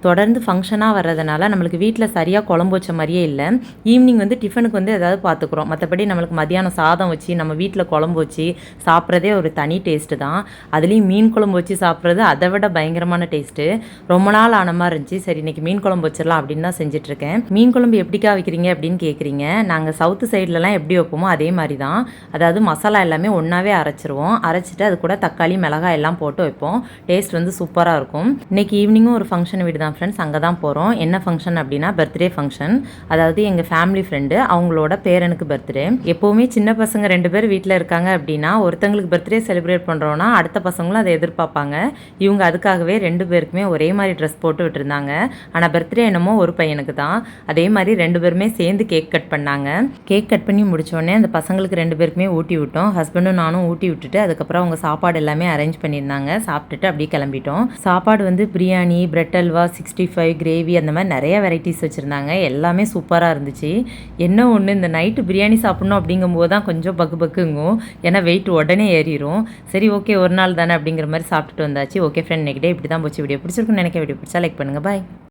தொடர்ந்து ஃபங்க்ஷனாக வர்றதுனால நம்மளுக்கு வீட்டில் சரியாக குழம்பு வச்ச மாதிரியே இல்லை. ஈவினிங் வந்து டிஃபனுக்கு வந்து ஏதாவது பார்த்துக்குறோம். மற்றபடி நம்மளுக்கு மதியானம் சாதம் வச்சு நம்ம வீட்டில் குழம்பு வச்சு சாப்பிட்றதே ஒரு தனி டேஸ்ட்டு தான். அதுலேயும் மீன் குழம்பு வச்சு சாப்பிட்றது அதை விட பயங்கரமான டேஸ்ட்டு. ரொம்ப நாள் ஆன மாதிரி இருந்துச்சு. சரி இன்றைக்கி மீன் குழம்பு வச்சிடலாம் அப்படின்னு தான் செஞ்சிட்ருக்கேன். மீன் குழம்பு எப்படிக்கா வைக்கிறீங்க அப்படின்னு கேட்குறீங்க. நாங்கள் சவுத்து சைட்லலாம் எப்படி வைப்போமோ அதே மாதிரி தான். அதாவது மசாலா எல்லாமே ஒன்றாவே அரைச்சிருவோம். அரைச்சிட்டு அது கூட தக்காளி மிளகாய் எல்லாம் போட்டு வைப்போம். டேஸ்ட் வந்து சூப்பராக இருக்கும். இன்றைக்கி ஈவினிங்கும் ஒரு ஃபங்க்ஷன் வீடு தான் ஃப்ரெண்ட்ஸ், அங்கே தான் போகிறோம். என்ன ஃபங்க்ஷன் அப்படின்னா பர்த்டே ஃபங்க்ஷன். அதாவது எங்கள் ஃபேமிலி ஃப்ரெண்டு அவங்களோட பேரனுக்கு பர்த்டே. எப்போவுமே சின்ன பசங்க 2 பேர் வீட்டில் இருக்காங்க அப்படின்னா ஒருத்தங்களுக்கு பர்த்டே செலிப்ரேட் பண்ணுறோன்னா அடுத்த பசங்களும் அதை எதிர்பார்ப்பாங்க. இவங்க அதுக்காகவே 2 பேருக்குமே ஒரே மாதிரி ட்ரெஸ் போட்டு விட்டுருந்தாங்க. ஆனால் பர்த்டே என்னமோ ஒரு பையனுக்கு தான். அதே மாதிரி 2 பேருமே சேர்ந்து கேக் கட் பண்ணாங்க. கேக் கட் பண்ணி முடித்தோடனே அந்த பசங்களுக்கு 2 பேருக்குமே ஊட்டி விட்டோம். ஹஸ்பண்டும் நானும் ஊட்டி விட்டுட்டு அதுக்கப்புறம் அவங்க சாப்பாடு எல்லாமே அரேஞ்ச் பண்ணியிருந்தாங்க. சாப்பிட்டுட்டு அப்படியே கிளம்பிட்டோம். சாப்பாடு வந்து பிரியாணி, பிரெட் அல்வா, 65 கிரேவி அந்த மாதிரி நிறைய வெரைட்டிஸ் வச்சுருந்தாங்க. எல்லாமே சூப்பராக இருந்துச்சு. என்ன ஒன்று, இந்த நைட்டு பிரியாணி சாப்பிட்ணும் அப்படிங்கும்போது தான் கொஞ்சம் பக்குங்கும். ஏன்னா வெயிட் உடனே ஏறிடும். சரி ஓகே ஒரு நாள் தானே அப்படிங்கிற மாதிரி சாப்பிட்டுட்டு வந்தாச்சு. ஓகே ஃப்ரெண்ட், நெக்ஸ்ட் டே இப்படி தான் போச்சு. வீடியோ பிடிச்சிருக்குன்னு நினைக்க. வீடியோ பிடிச்சா லைக் பண்ணுங்கள். பாய்.